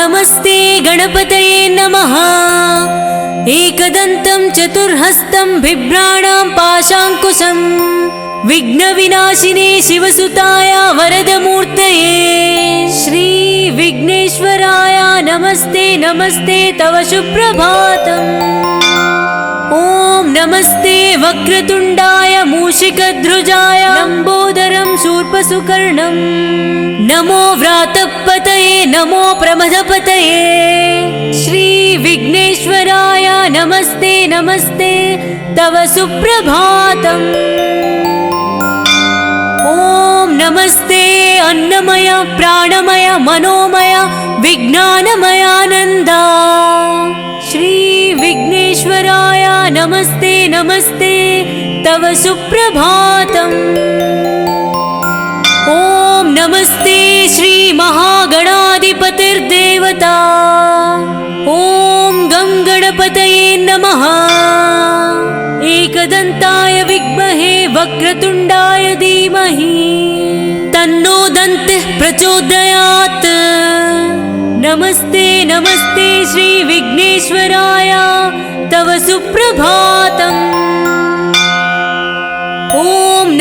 नमस्ते गणपतये नमः। एकदन्तं चतुर्हस्तं बिभ्राणां पाशाङ्कुशं विघ्नविनाशिने शिवसुताय वरदमूर्तये श्री विघ्नेश्वराय नमस्ते नमस्ते तव सुप्रभातम्। ॐ नमस्ते वक्रतुण्डाय मूषिकध्वजाय लम्बोदरं शूर्पसुकर्णं नमो व्रातपतये नमो प्रमदपतये श्री विघ्नेश्वराय नमस्ते नमस्ते तव सुप्रभातम्। ॐ नमस्ते अन्नमय प्राणमय मनोमय विज्ञानमयानन्दा श्री विघ्नेश्वराय नमस्ते नमस्ते तव सुप्रभातम्। ॐ नमस्ते श्री महागणाधिपतिर्देवता ॐ गं गणपतये नमः। एकदन्ताय विद्महे वक्रतुण्डाय धीमहि तन्नो दन्तिः प्रचोदयात्। नमस्ते नमस्ते श्री विघ्नेश्वराय तव सुप्रभातम्। ॐ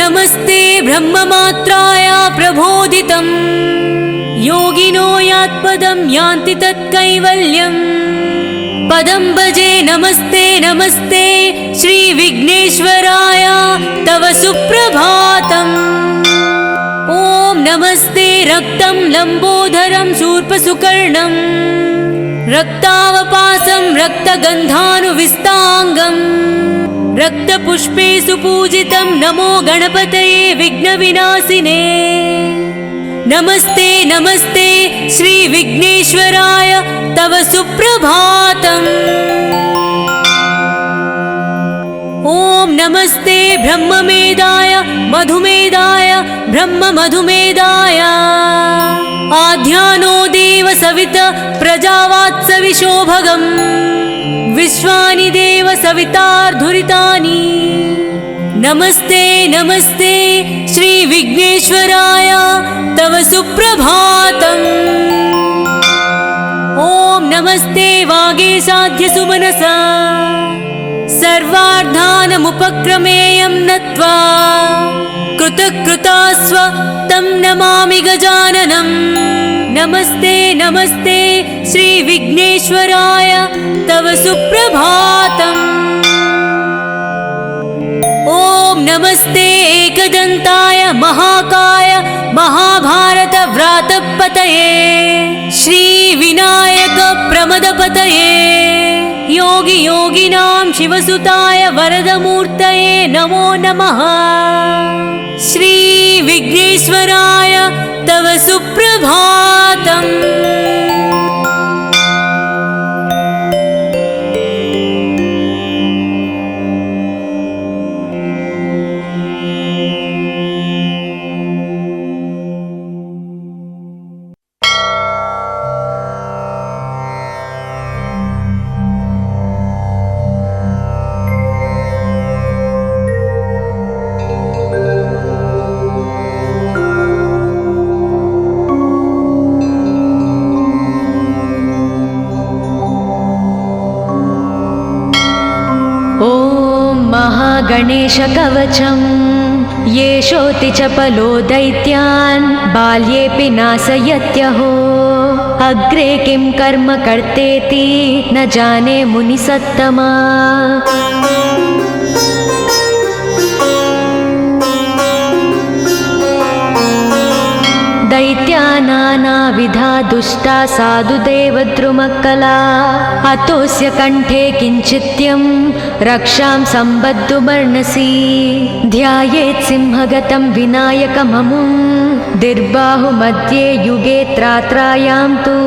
नमस्ते ब्रह्ममात्राय प्रबोधितं योगिनो यात्पदं यान्ति तत्कैवल्यम् पदं भजे। नमस्ते नमस्ते श्री विघ्नेश्वराय तव सुप्रभातम्। ॐ नमस्ते रक्तं लम्बोदरं शूर्पसुकर्णं रक्तावपासं रक्तगन्धानुविस्ताङ्गं रक्तपुष्पे सुपूजितं नमो गणपतये विघ्नविनाशिने। नमस्ते नमस्ते श्री विघ्नेश्वराय तव सुप्रभातम्। ॐ नमस्ते ब्रह्ममेधाय मधुमेधाय ब्रह्ममधुमेधाय आध्यानो देव सवित प्रजावात्सविशोभगम् विश्वानि देव सवितार्धुरितानि। नमस्ते नमस्ते श्री विघ्नेश्वराय तव सुप्रभातम्। ॐ नमस्ते वागीशाद्य सुमनसा सर्वार्थानमुपक्रमेयं नत्वा कृतकृतास्व तं नमामि गजाननं। नमस्ते नमस्ते श्री विघ्नेश्वराय तव सुप्रभातम्। ॐ नमस्ते एकदन्ताय महाकाय महाभारत व्रातपतये श्री विनायक प्रमदपतये योगी योगिनां शिवसुताय वरदमूर्तये नमो नमः। श्री विघ्नेश्वराय तव सुप्रभातम्। गणेशकवचं येषोऽति चपलो दैत्यान् बाल्येऽपि नाशयत्यहो अग्रे किं कर्म कर्तेति न जाने मुनिसत्तमा। दैत्या नानाविधा दुष्टा साधुदेवद्रुमक्कला अतोऽस्य कण्ठे किञ्चित्यं रक्षां सम्बद्धुमर्णसि ध्यायेत् सिंहगतं विनायकममुं दिर्बाहुमध्ये युगे त्रात्रायां तु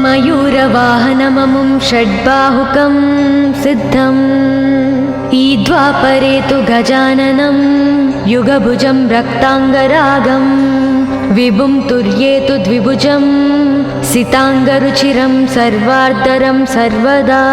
मयूरवाहनममुं षड्बाहुकं सिद्धम् ईद्वापरे तु गजाननं युगभुजं रक्ताङ्गरागं विभुं तुर्येतु द्विभुजं सिताङ्गरुचिरं सर्वार्धरं सर्वदा।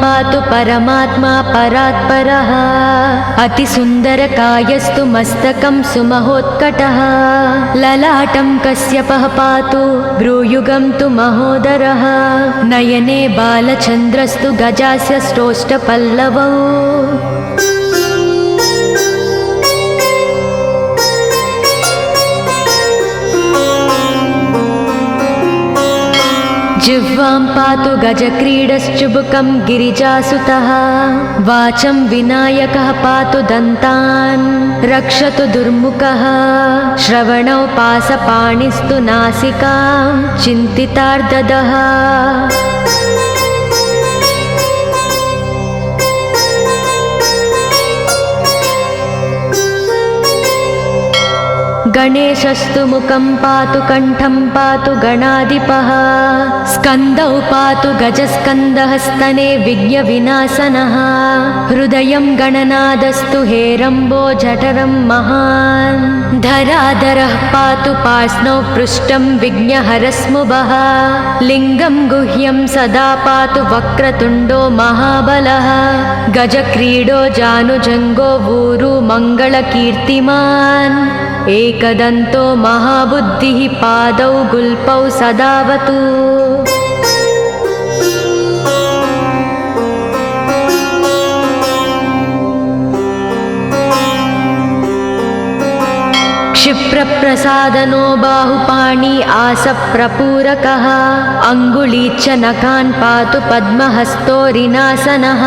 पातु परमात्मा परात्परः अतिसुन्दरकायस्तु मस्तकं सुमहोत्कटः ललाटं कश्यपः पातु भ्रूयुगं तु महोदरः नयने बालचन्द्रस्तु गजास्य श्रोष्ठपल्लवौ जिह्वां पातु गजक्रीडश्चुबुकं गिरिजासुतः वाचं विनायकः पातु दन्तान् रक्षतु दुर्मुखः श्रवणौ पासपाणिस्तु नासिकां चिन्तितार्ददः गणेशस्तु मुखं पातु कण्ठं पातु गणाधिपः स्कन्दौ पातु गजस्कन्दः स्तने विघ्नविनाशनः हृदयं गणनादस्तु हेरम्बो जठरं महान् धराधरः पातु पार्ष्णौ पृष्ठं विघ्नहरस्मुभः लिङ्गं गुह्यं सदा पातु वक्रतुण्डो महाबलः गजक्रीडो जानुजङ्गो ऊरु मङ्गलकीर्तिमान् एकदन्तो महाबुद्धिः पादौ गुल्पौ सदावतु क्षिप्रप्रसादनो बाहुपाणि आसप्रपूरकः अङ्गुलीच्च नखान् पातु पद्महस्तोरिनासनः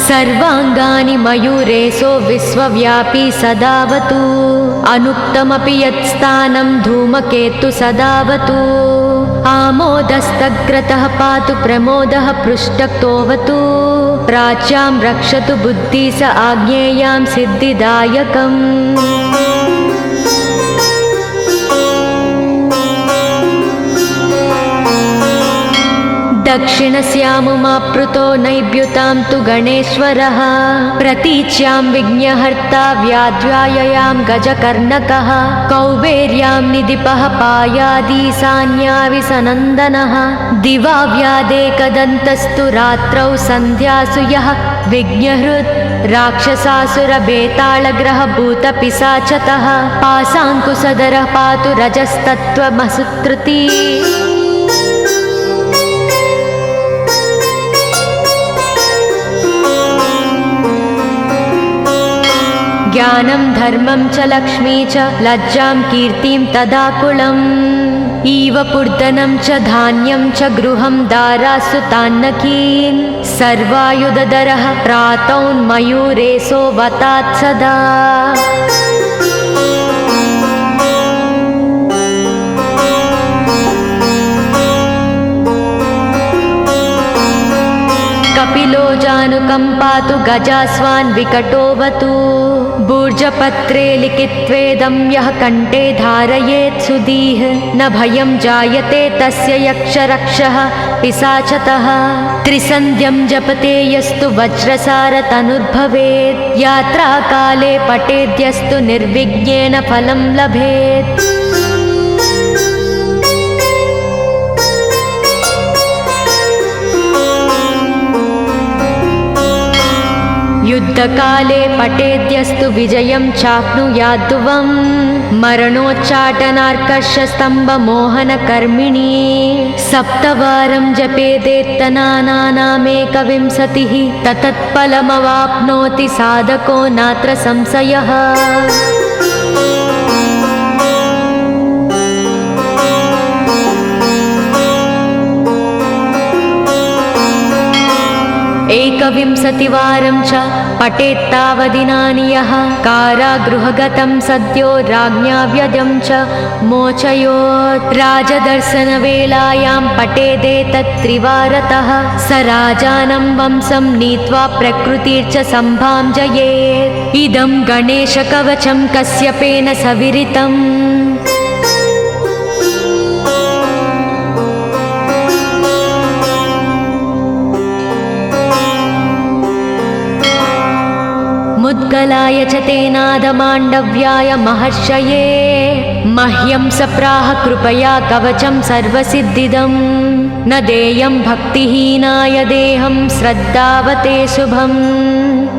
सर्वाङ्गानि मयूरेशो विश्वव्यापी सदावतु अनुक्तमपि यत्स्थानं धूमकेतु सदावतु आमोदस्तग्रतः पातु प्रमोदः पृष्ठतोऽवतु प्राच्यां रक्षतु बुद्धि स आज्ञेयां सिद्धिदायकम् दक्षिणस्यामुमाप्लुतो नैव्युतां तु गणेश्वरः प्रतीच्यां विघ्नहर्ता व्याध्याययां गजकर्णकः कौबेर्यां निधिपः पायादीशान्याविसनन्दनः दिवा व्यादेकदन्तस्तु रात्रौ सन्ध्यासु यः विघ्नहृत् राक्षसासुरभेताళग्रहभूतपिशाचतः पाशाङ्कुशधरः पातु रजस्तत्त्वमसुत्रुती ज्ञानं धर्मं च लक्ष्मी च लज्जां कीर्तिं तदाकुलम् इव पूर्धनं च धान्यं च गृहं दारासु तान्नकीन् सर्वायुधधरः प्रातौन्मयूरेशो वतात् सदा कपिलो जानुकं पातु गजास्वान् विकटोऽवतु भूर्जपत्रे लिखित्वेदं यः कण्ठे धारयेत् सुधीः न भयं जायते तस्य यक्षरक्षः पिशाचतः त्रिसन्ध्यं जपते यस्तु वज्रसारतनुर्भवेत् यात्राकाले पठेद्यस्तु निर्विघ्नेन फलं लभेत् युद्धकाले पठेद्यस्तु विजयं चाप्नुयाद्ध्रुवम् मरणोच्चाटनार्कर्षस्तम्भमोहनकर्मिणी सप्तवारं जपेदेत्तनानामेकविंशतिः ततत्फलमवाप्नोति साधको नात्र संशयः एकविंशतिवारं च पठेत्तावदिनानि यः कारागृहगतं सद्यो राज्ञा व्यजं च मोचयोत् राजदर्शनवेलायां पठेदेतत्त्रिवारतः स राजानं वंशं नीत्वा प्रकृतिर्च सम्भां जयेत् इदं गणेशकवचं कश्यपेन सविरितम् मुद्गलाय च तेनादमाण्डव्याय महर्षये मह्यं सप्राह कृपया कवचं सर्वसिद्धिदम् न देयं भक्तिहीनाय देहं श्रद्धावते शुभम्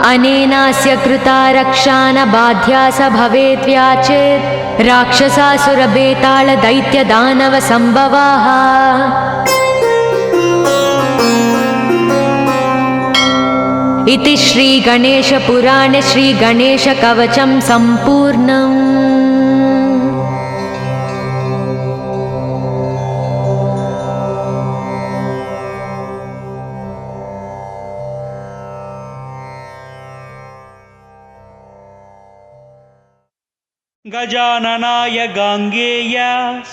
अनेनास्य कृता रक्षा न बाध्या स भवेद्व्याचेत् राक्षसासुरबेतालदैत्यदानवसम्भवाः। इति श्रीगणेशपुराणे श्रीगणेशकवचं सम्पूर्णम्। गजाननाय गाङ्गेय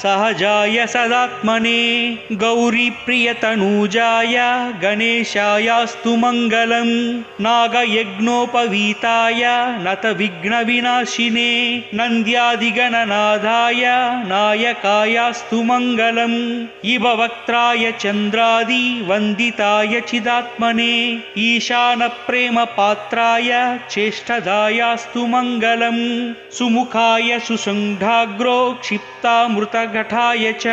सहजाय सदात्मने गौरीप्रियतनूजाय गणेशायास्तु मङ्गलम् नागयज्ञोपवीताय नतविघ्नविनाशिने नन्द्यादिगणनाथाय नायकायास्तु मङ्गलम् इव वक्त्राय चन्द्रादि वन्दिताय चिदात्मने ईशानप्रेमपात्राय चेष्टदायास्तु मङ्गलम् सुमुखाय सुषुण्डाग्रो क्षिप्तामृतघटाय च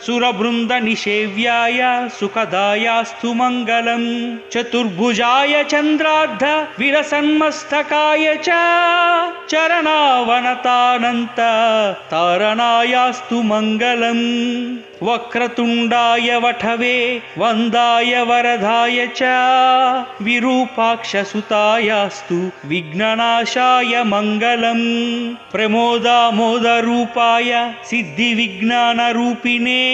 सुरवृन्दनिषेव्याय सुखदायास्तु मङ्गलम् चतुर्भुजाय चन्द्रार्ध विरसन्मस्तकाय च चरणावनतानन्त तारणायास्तु मङ्गलम् वक्रतुण्डाय वठवे वन्दाय वरदाय च विरूपाक्षसुतायास्तु विघ्ननाशाय मङ्गलम् प्रमोदामोदरूपाय सिद्धिविज्ञानरूपिणे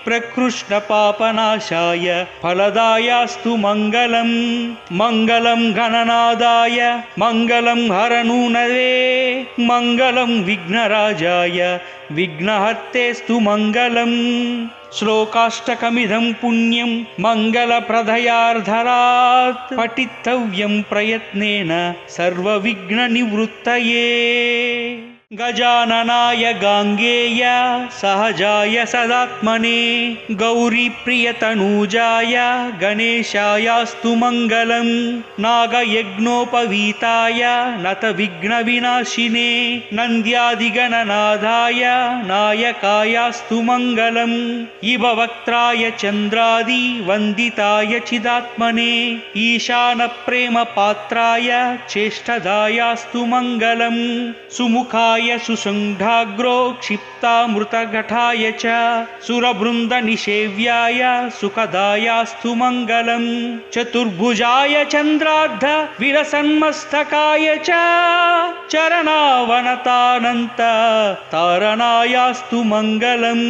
प्रकृष्णपापनाशाय फलदायास्तु मङ्गलम् मङ्गलं गणनादाय मङ्गलं हरनूनवे मङ्गलं विघ्नराजाय विघ्नहर्तेस्तु मङ्गलम् श्लोकाष्टकमिदं पुण्यं मङ्गलप्रदयार्धरात् पठितव्यं प्रयत्नेन सर्वविघ्ननिवृत्तये। गजाननाय गाङ्गेय सहजाय सदात्मने गौरीप्रियतनूजाय गणेशायास्तु मङ्गलम् नागयज्ञोपवीताय नतविघ्नविनाशिने नन्द्यादिगणनाथाय नायकायास्तु मङ्गलम् इव वक्त्राय चन्द्रादि वन्दिताय चिदात्मने ईशानप्रेमपात्राय चेष्टदायास्तु मङ्गलम् सुमुखाय सुषुण्डाग्रो क्षिप्तामृतघटाय च सुरवृन्दनिषेव्याय सुखदायास्तु मङ्गलम् चतुर्भुजाय चन्द्रार्ध विरसन्मस्तकाय च चरणावनतानन्त तारणायास्तु मङ्गलम्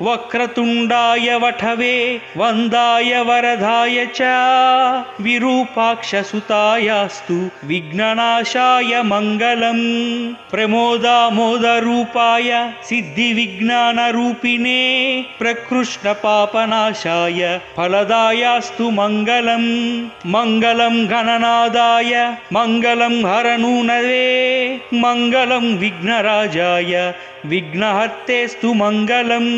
वक्रतुण्डाय वठवे वन्दाय वरदाय च विरूपाक्षसुतायास्तु विघ्ननाशाय मङ्गलम् प्रमोदामोदरूपाय सिद्धिविज्ञानरूपिणे प्रकृष्णपापनाशाय फलदायास्तु मङ्गलम् मङ्गलं गणनादाय मङ्गलं हरनूनवे मङ्गलं विघ्नराजाय विघ्नहर्तेस्तु मङ्गलम्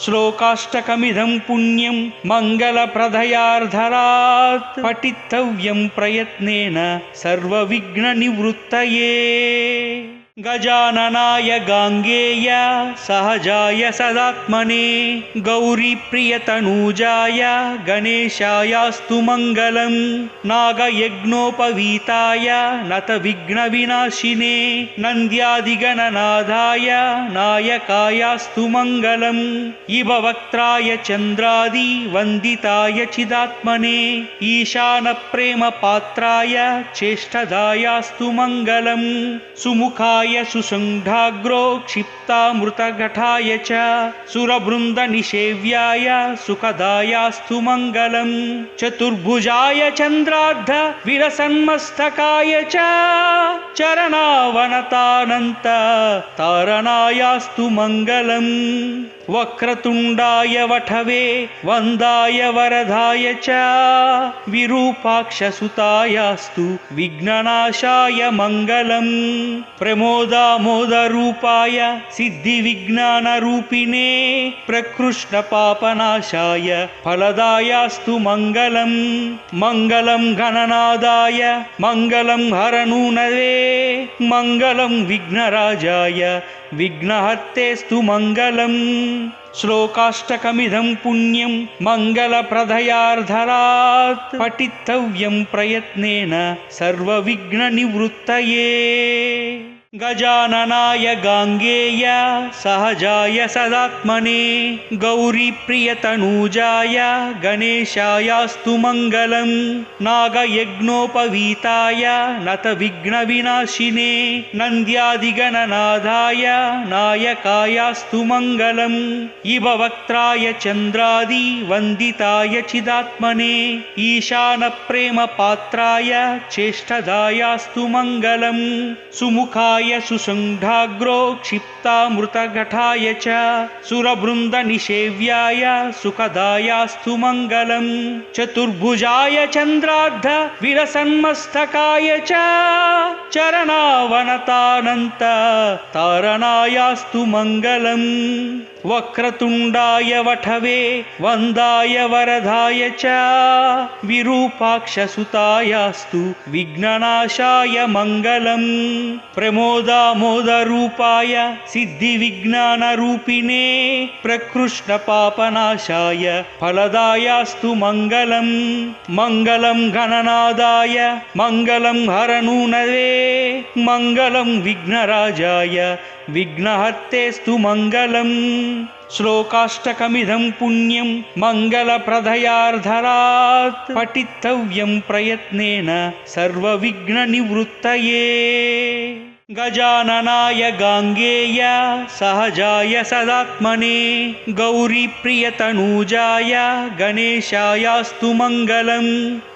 श्लोकाष्टकमिदं पुण्यं मङ्गलप्रदयार्धरात् पठितव्यं प्रयत्नेन सर्वविघ्ननिवृत्तये। गजाननाय गाङ्गेय सहजाय सदात्मने गौरीप्रियतनूजाय गणेशायास्तु मङ्गलम् नागयज्ञोपवीताय नतविघ्नविनाशिने नन्द्यादिगणनाथाय नायकायास्तु मङ्गलम् इव वक्त्राय चन्द्रादि वन्दिताय चिदात्मने ईशानप्रेमपात्राय चेष्टदायास्तु मङ्गलम् सुमुखाय सुषुण्डाग्रो क्षिप्तामृतघटाय च सुरवृन्दनिषेव्याय सुखदायास्तु मङ्गलम् चतुर्भुजाय चन्द्रार्ध विरसन्मस्तकाय च चरणावनतानन्त तारणायास्तु मङ्गलम् वक्रतुण्डाय वठवे वन्दाय वरदाय च विरूपाक्षसुतायास्तु विघ्ननाशाय मङ्गलम् प्रमोद प्रमोदामोदरूपाय सिद्धिविज्ञानरूपिणे प्रकृष्टपापनाशाय फलदायास्तु मङ्गलम् मङ्गलं गणनादाय मङ्गलं हरनूनवे मङ्गलं विघ्नराजाय विघ्नहर्तेस्तु मङ्गलम् श्लोकाष्टकमिदं पुण्यं मङ्गलप्रदयार्धरात् पठितव्यं प्रयत्नेन सर्वविघ्ननिवृत्तये गजाननाय गाङ्गेय सहजाय सदात्मने गौरीप्रियतनूजाय गणेशायास्तु मङ्गलं नागयज्ञोपवीताय नतविघ्नविनाशिने नन्द्यादिगणनाथाय नायकायास्तु मङ्गलम् इभवक्त्राय चन्द्रादिवन्दिताय चिदात्मने ईशानप्रेमपात्राय चेष्टदायास्तु मङ्गलम् सुमुखाय सुषुण्डाग्रो क्षिप्तामृतघटाय च सुरवृन्दनिषेव्याय सुखदायास्तु मङ्गलम् चतुर्भुजाय चन्द्रार्ध विलसन्मस्तकाय च चरणावनतानन्त तारणायास्तु मङ्गलम् वक्रतुण्डाय वठवे वन्दाय वरदाय च विरूपाक्षसुतायास्तु विघ्ननाशाय मङ्गलम् प्रमोदामोदरूपाय सिद्धिविज्ञानरूपिणे प्रकृष्टपापनाशाय फलदायास्तु मङ्गलम् मङ्गलं गणनादाय मङ्गलं हरनूनवे मङ्गलं विघ्नराजाय विघ्नहर्तेस्तु मङ्गलम् श्लोकाष्टकमिदं पुण्यं मङ्गलप्रदयार्धरात् पठितव्यं प्रयत्नेन सर्वविघ्ननिवृत्तये गजाननाय गाङ्गेय सहजाय सदात्मने गौरीप्रियतनूजाय गणेशायास्तु मङ्गलं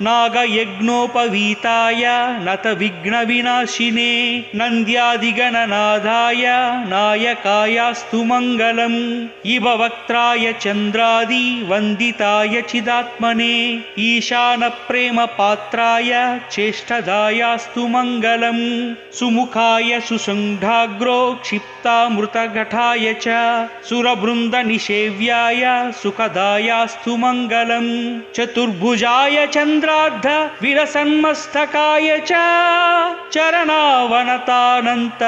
नागयज्ञोपवीताय नतविघ्नविनाशिने नन्द्यादिगणनाथाय नायकायास्तु मङ्गलम् इभवक्त्राय चन्द्रादिवन्दिताय चिदात्मने ईशानप्रेमपात्राय चेष्टदायास्तु मङ्गलम् सुमुखाय सुषुण्डाग्रो क्षिप्तामृतघटाय च सुरवृन्दनिषेव्याय सुखदायास्तु मङ्गलम् चतुर्भुजाय चन्द्रार्ध विलसन्मस्तकाय च चरणावनतानन्त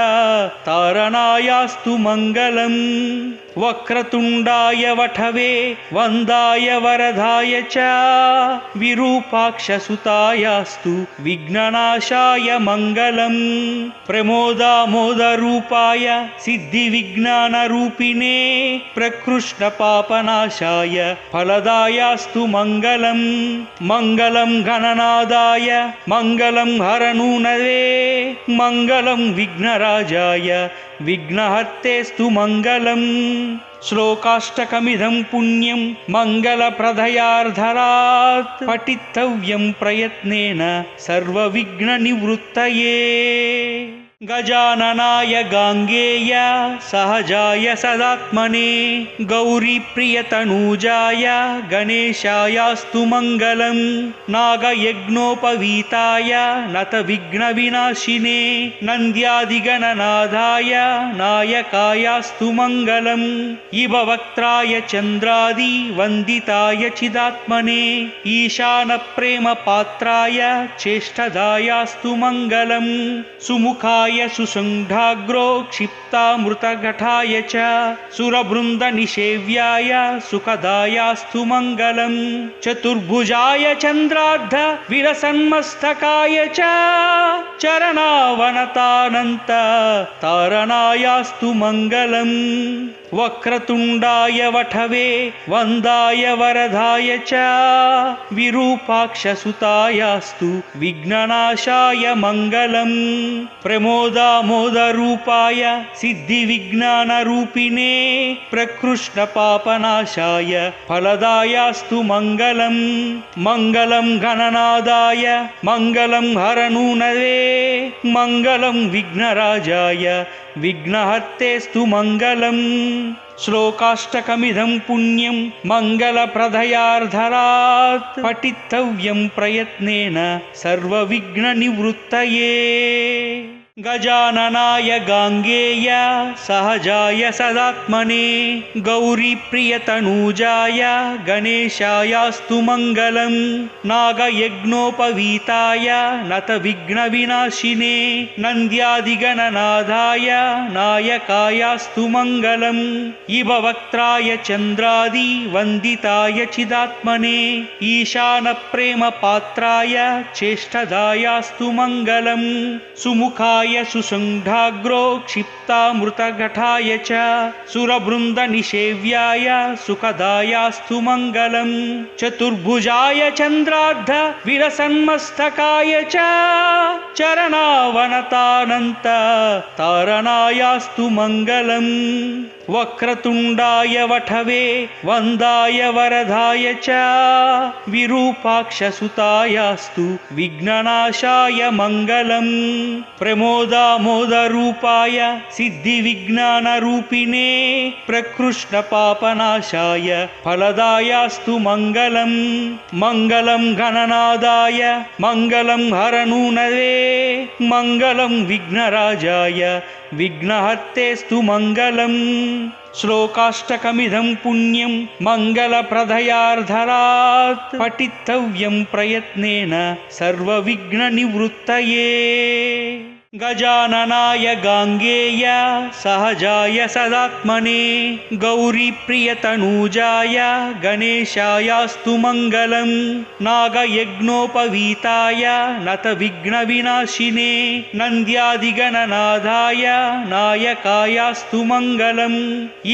तारणायास्तु मङ्गलम् वक्रतुण्डाय वठवे वन्दाय वरदाय च विरूपाक्षसुतायास्तु विघ्ननाशाय मङ्गलम् प्रमोदामोदरूपाय सिद्धिविज्ञानरूपिणे प्रकृष्टपापनाशाय फलदायास्तु मङ्गलम् मङ्गलं गणनादाय मङ्गलं हरनूनवे मङ्गलं विघ्नराजाय विघ्नहर्तेस्तु मङ्गलम् श्लोकाष्टकमिदं पुण्यं मङ्गलप्रदयार्धरात् पठितव्यं प्रयत्नेन सर्वविघ्ननिवृत्तये गजाननाय गाङ्गेय सहजाय सदात्मने गौरीप्रियतनूजाय गणेशायास्तु मङ्गलं नागयज्ञोपवीताय नतविघ्नविनाशिने नन्द्यादिगणनाथाय नायकायास्तु मङ्गलम् इभवक्त्राय चन्द्रादिवन्दिताय चिदात्मने ईशानप्रेमपात्राय चेष्टदायास्तु मङ्गलम् सुमुखाय सुषुण्डाग्रो क्षिप्तामृतघटाय च सुरवृन्दनिषेव्याय सुखदायास्तु मङ्गलम् चतुर्भुजाय चन्द्रार्ध विलसन्मस्तकाय च चरणावनतानन्त तारणायास्तु मङ्गलम् वक्रतुण्डाय वठवे वन्दाय वरदाय च विरूपाक्षसुतायास्तु विघ्ननाशाय मङ्गलम् प्रमोदामोदरूपाय सिद्धिविज्ञानरूपिणे प्रकृष्टपापनाशाय फलदायास्तु मङ्गलम् मङ्गलं गणनादाय मङ्गलं हरनूनवे मङ्गलं विघ्नराजाय विघ्नहर्तेस्तु मङ्गलम् श्लोकाष्टकमिदं पुण्यं मङ्गलप्रदयार्धरात् पठितव्यं प्रयत्नेन सर्वविघ्ननिवृत्तये गजाननाय गाङ्गेय सहजाय सदात्मने गौरीप्रियतनूजाय गणेशायास्तु मङ्गलम् नागयज्ञोपवीताय नतविघ्नविनाशिने नन्द्यादिगणनाथाय नायकायास्तु मङ्गलम् इभवक्त्राय चन्द्रादि वन्दिताय चिदात्मने ईशानप्रेमपात्राय चेष्टदायास्तु मङ्गलम् सुमुखाय सुसङ्घाग्रो क्षिप्तामृतघटाय च सुरवृन्दनिषेव्याय सुखदायास्तु मङ्गलम् चतुर्भुजाय चन्द्रार्ध विलसन्मस्तकाय च चरणावनतानन्त तारणायास्तु मङ्गलम् वक्रतुण्डाय वठवे वन्दाय वरदाय च विरूपाक्षसुतायास्तु विघ्ननाशाय मङ्गलम् प्रमोदामोदरूपाय सिद्धिविज्ञानरूपिणे प्रकृष्णपापनाशाय फलदायास्तु मङ्गलम् मङ्गलं गणनादाय मङ्गलं हरनूनवे मङ्गलं विघ्नराजाय विघ्नहर्तेस्तु मङ्गलम् श्लोकाष्टकमिदं पुण्यं मङ्गलप्रदयार्धरात् पठितव्यं प्रयत्नेन सर्वविघ्ननिवृत्तये गजाननाय गाङ्गेय सहजाय सदात्मने गौरीप्रियतनूजाय गणेशायास्तु मङ्गलम् नागयज्ञोपवीताय नतविघ्नविनाशिने नन्द्यादिगणनाथाय नायकायास्तु मङ्गलम्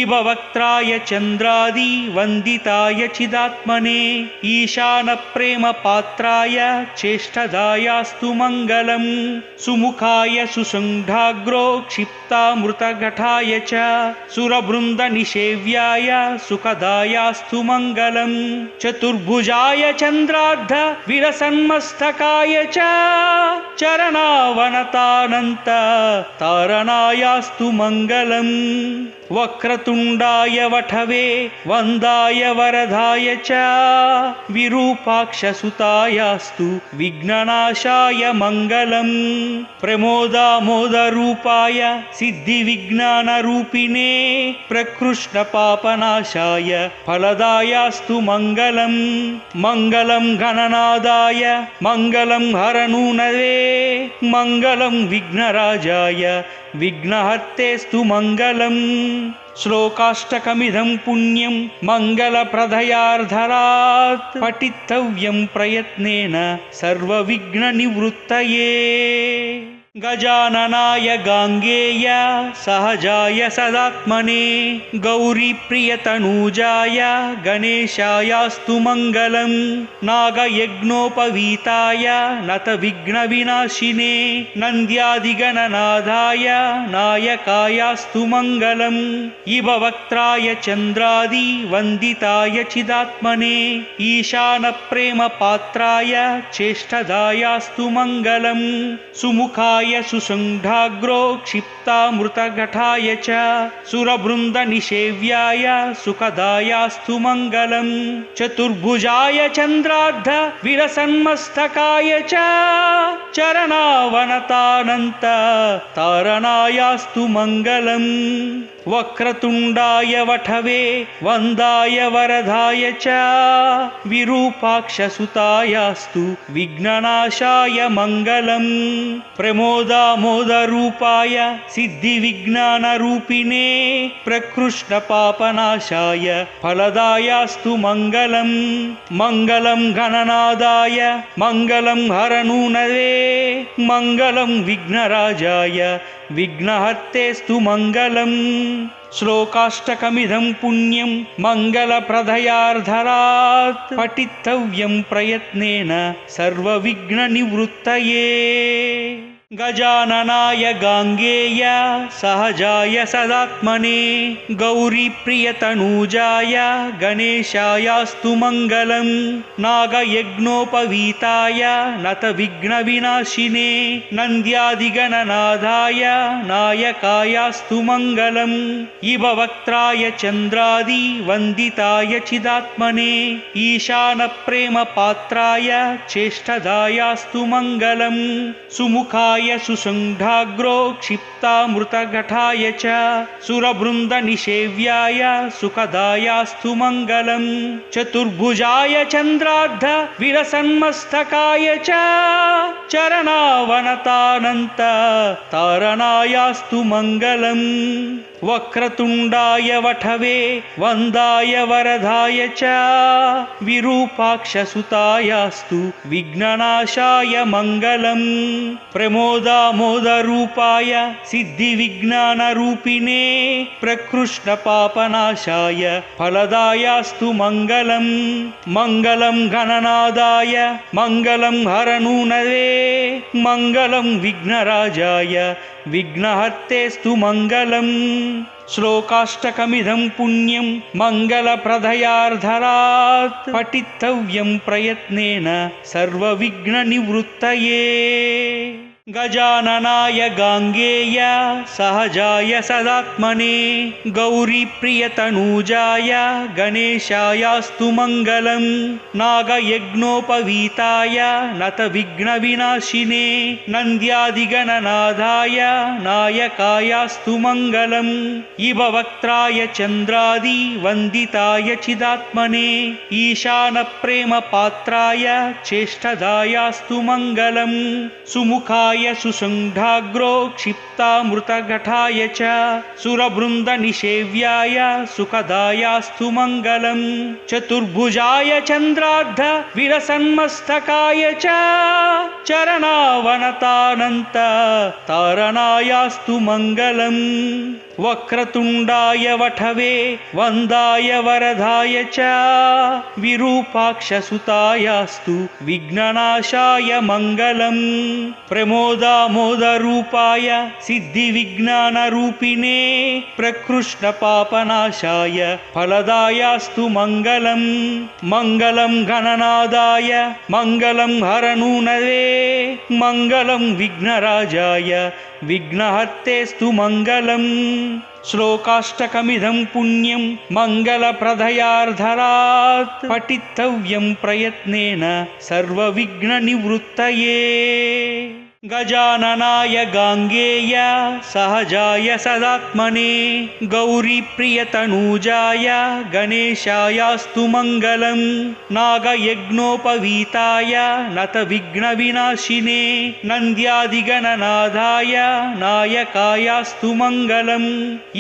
इभवक्त्राय चन्द्रादि वन्दिताय चिदात्मने ईशानप्रेमपात्राय चेष्टदायास्तु मङ्गलम् सुमुखाय सुसङ्घाग्रो क्षिप्तामृतघटाय च सुरवृन्दनिषेव्याय सुखदायास्तु मङ्गलम् चतुर्भुजाय चन्द्रार्ध विलसन्मस्तकाय च चरणावनतानन्त तारणायास्तु मङ्गलम् वक्रतुण्डाय वठवे वन्दाय वरदाय च विरूपाक्षसुतायास्तु विघ्ननाशाय मङ्गलम् प्रमोदामोदरूपाय सिद्धिविज्ञानरूपिणे प्रकृष्णपापनाशाय फलदायास्तु मङ्गलम् मङ्गलं गणनादाय मङ्गलं हरनूनवे मङ्गलं विघ्नराजाय विघ्नहर्तेस्तु मङ्गलम् श्लोकाष्टकमिदं पुण्यं मङ्गलप्रदयार्धरात् पठितव्यं प्रयत्नेन सर्वविघ्ननिवृत्तये गजाननाय गाङ्गेय सहजाय सदात्मने गौरीप्रियतनूजाय गणेशायास्तु मङ्गलम् नागयज्ञोपवीताय नतविघ्नविनाशिने नन्द्यादिगणनाथाय नायकायास्तु मङ्गलम् इभवक्त्राय चन्द्रादि वन्दिताय चिदात्मने ईशानप्रेमपात्राय चेष्टदायास्तु मङ्गलम् सुमुखाय सुसङ्घाग्रो क्षिप्तामृतघटाय च सुरवृन्दनिषेव्याय सुखदायास्तु मङ्गलम् चतुर्भुजाय चन्द्रार्ध विलसन्मस्तकाय च चरणावनतानन्त तारणायास्तु मङ्गलम् वक्रतुण्डाय वठवे वन्दाय वरदाय च विरूपाक्षसुतायास्तु विघ्ननाशाय मङ्गलम् प्रमोदामोदरूपाय सिद्धिविज्ञानरूपिणे प्रकृष्णपापनाशाय फलदायास्तु मङ्गलम् मङ्गलं गणनादाय मङ्गलं हरनूनवे मङ्गलं विघ्नराजाय विघ्नहर्तेस्तु मङ्गलम् श्लोकाष्टकमिदं पुण्यं मङ्गलप्रदयार्धरात् पठितव्यं प्रयत्नेन सर्वविघ्ननिवृत्तये गजाननाय गाङ्गेय सहजाय सदात्मने गौरीप्रियतनूजाय गणेशायास्तु मङ्गलम् नागयज्ञोपवीताय नतविघ्नविनाशिने नन्द्यादिगणनाथाय नायकायास्तु मङ्गलम् इभवक्त्राय चन्द्रादि वन्दिताय चिदात्मने ईशानप्रेमपात्राय चेष्टदायास्तु मङ्गलम् सुमुखाय सुमुखाय सुसङ्घाग्रो क्षिप्तामृतघटाय च सुरवृन्दनिषेव्याय सुखदायास्तु मङ्गलम् चतुर्भुजाय चन्द्रार्ध विलसन्मस्तकाय च चरणावनतानन्त तारणायास्तु मङ्गलम् वक्रतुण्डाय वठवे वन्दाय वरदाय च विरूपाक्षसुतायास्तु विघ्ननाशाय मङ्गलम् प्रमोदामोदरूपाय सिद्धिविज्ञानरूपिणे प्रकृष्णपापनाशाय फलदायास्तु मङ्गलम् मङ्गलं गणनादाय मङ्गलं हरनूनवे मङ्गलं विघ्नराजाय विघ्नहर्तेस्तु मङ्गलम् श्लोकाष्टकमिदं पुण्यं मङ्गलप्रदयार्धरात् पठितव्यं प्रयत्नेन सर्वविघ्ननिवृत्तये गजाननाय गाङ्गेय सहजाय सदात्मने गौरीप्रियतनूजाय गणेशायास्तु मङ्गलम् नागयज्ञोपवीताय नतविघ्नविनाशिने नन्द्यादिगणनाथाय नायकायास्तु मङ्गलम् इव वक्त्राय चन्द्रादि वन्दिताय चिदात्मने ईशानप्रेमपात्राय चेष्टदायास्तु मङ्गलम् सुमुखाय सुसङ्घाग्रो क्षिप्तामृतघटाय च सुरवृन्दनिषेव्याय सुखदायास्तु मङ्गलम् चतुर्भुजाय चन्द्रार्ध विलसन्मस्तकाय च चरणावनतानन्त तारणायास्तु मङ्गलम् वक्रतुण्डाय वठवे वन्दाय वरदाय च विरूपाक्षसुतायास्तु विघ्ननाशाय मङ्गलम् प्रमोदामोदरूपाय सिद्धिविज्ञानरूपिणे प्रकृष्णपापनाशाय फलदायास्तु मङ्गलम् मङ्गलं गणनादाय मङ्गलं हरनूनवे मङ्गलं विघ्नराजाय विघ्नहर्तेस्तु मङ्गलम् श्लोकाष्टकमिदं पुण्यं मङ्गलप्रदयार्धरात् पठितव्यं प्रयत्नेन सर्वविघ्ननिवृत्तये गजाननाय गाङ्गेय सहजाय सदात्मने गौरीप्रियतनूजाय गणेशायास्तु मङ्गलम् नागयज्ञोपवीताय नतविघ्नविनाशिने नन्द्यादिगणनाथाय नायकायास्तु मङ्गलम्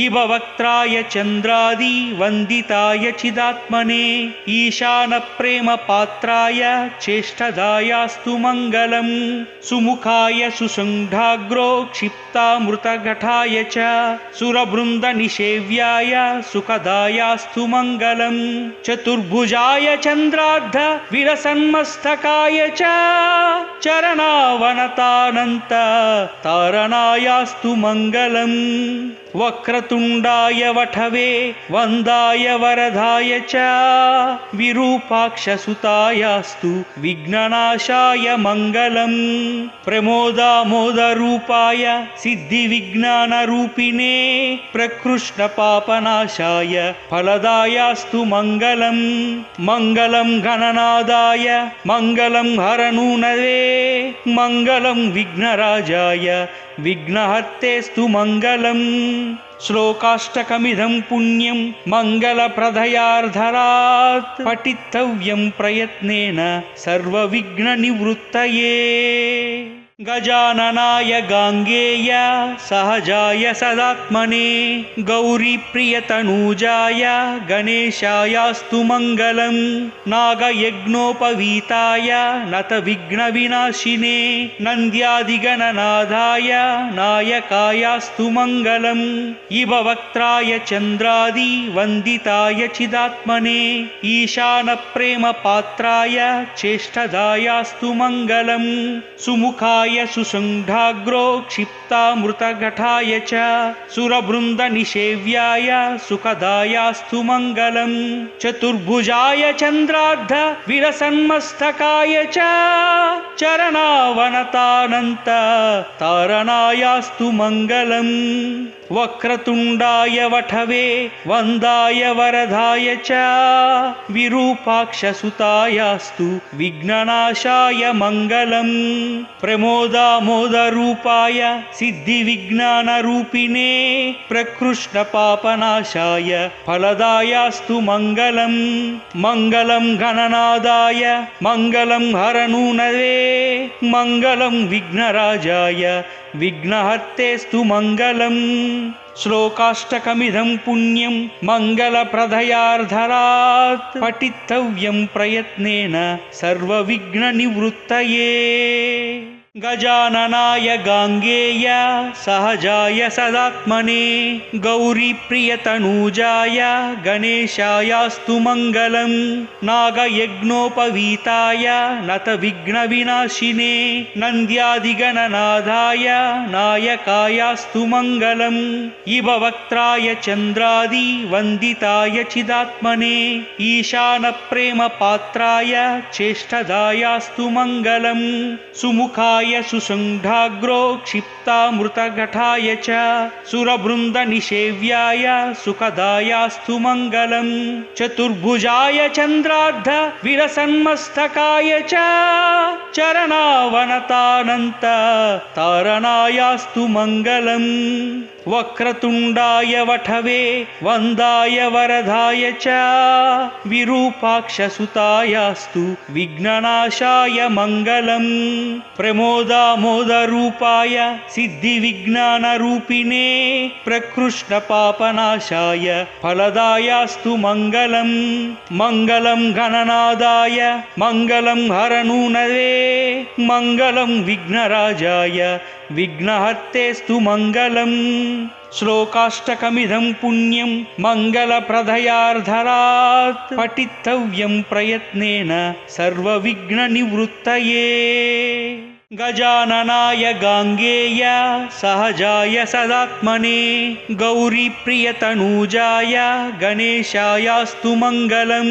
इव वक्त्राय चन्द्रादि वन्दिताय चिदात्मने ईशानप्रेमपात्राय चेष्टदायास्तु मङ्गलम् सुमुखाय सुसङ्घाग्रो क्षिप्तामृतघटाय च सुरवृन्दनिषेव्याय सुखदायास्तु मङ्गलम् चतुर्भुजाय चन्द्रार्ध विलसन्मस्तकाय च चरणावनतानन्त तारणायास्तु मङ्गलम् वक्रतुण्डाय वठवे वन्दाय वरदाय च विरूपाक्षसुतायास्तु विघ्ननाशाय मङ्गलम् प्रमोदामोदरूपाय सिद्धिविज्ञानरूपिणे प्रकृष्णपापनाशाय फलदायास्तु मङ्गलम् मङ्गलं गणनादाय मङ्गलं हरनूनवे मङ्गलं विघ्नराजाय विघ्नहर्तेस्तु मङ्गलम् श्लोकाष्टकमिदं पुण्यं मङ्गलप्रदयार्धरात् पठितव्यं प्रयत्नेन सर्वविघ्ननिवृत्तये गजाननाय गाङ्गेय सहजाय सदात्मने गौरीप्रियतनूजाय गणेशायास्तु मङ्गलम् नागयज्ञोपवीताय नतविघ्नविनाशिने नन्द्यादिगणनाथाय नायकायास्तु मङ्गलम् इव वक्त्राय चन्द्रादि वन्दिताय चिदात्मने ईशानप्रेमपात्राय चेष्टदायास्तु मङ्गलम् सुमुखाय सुसङ्घाग्रो क्षिप्तामृतघटाय च सुरवृन्दनिषेव्याय सुखदायास्तु मङ्गलम् चतुर्भुजाय चन्द्रार्ध विलसन्मस्तकाय च चरणावनतानन्त तारणायास्तु मङ्गलम् वक्रतुण्डाय वठवे वन्दाय वरदाय च विरूपाक्षसुतायास्तु विघ्ननाशाय मङ्गलम् प्रमो प्रमोदामोदरूपाय सिद्धिविज्ञानरूपिणे प्रकृष्टपापनाशाय फलदायास्तु मङ्गलम् मङ्गलं गणनादाय मङ्गलं हरनूनवे मङ्गलं विघ्नराजाय विघ्नहर्तेस्तु मङ्गलम् श्लोकाष्टकमिदं पुण्यं मङ्गलप्रदयार्धरात् पठितव्यं प्रयत्नेन सर्वविघ्ननिवृत्तये गजाननाय गाङ्गेय सहजाय सदात्मने गौरीप्रियतनूजाय गणेशायास्तु मङ्गलं नागयज्ञोपवीताय नतविघ्नविनाशिने नन्द्यादिगणनाथाय नायकायास्तु मङ्गलम् इभवक्त्राय चन्द्रादिवन्दिताय चिदात्मने ईशानप्रेमपात्राय चेष्टदायास्तु मङ्गलम् सुमुखाय सुषुण्डाग्रो क्षिप्तामृतघटाय च सुरवृन्दनिषेव्याय सुखदायास्तु मङ्गलम् चतुर्भुजाय चन्द्रार्ध विरसन्मस्तकाय च चरणावनतानन्त तारणायास्तु मङ्गलम् वक्रतुण्डाय वठवे वन्दाय वरदाय च विरूपाक्षसुतायास्तु विघ्ननाशाय मङ्गलम् प्रमोदामोदरूपाय सिद्धिविज्ञानरूपिणे प्रकृष्टपापनाशाय फलदायास्तु मङ्गलम् मङ्गलं गणनादाय मङ्गलं हरनूनवे मङ्गलं विघ्नराजाय विघ्नहर्तेस्तु मङ्गलम् श्लोकाष्टकमिदं पुण्यं मङ्गलप्रदयार्धरात् पठितव्यं प्रयत्नेन सर्वविघ्ननिवृत्तये गजाननाय गाङ्गेय सहजाय सदात्मने गौरीप्रियतनूजाय गणेशायास्तु मङ्गलं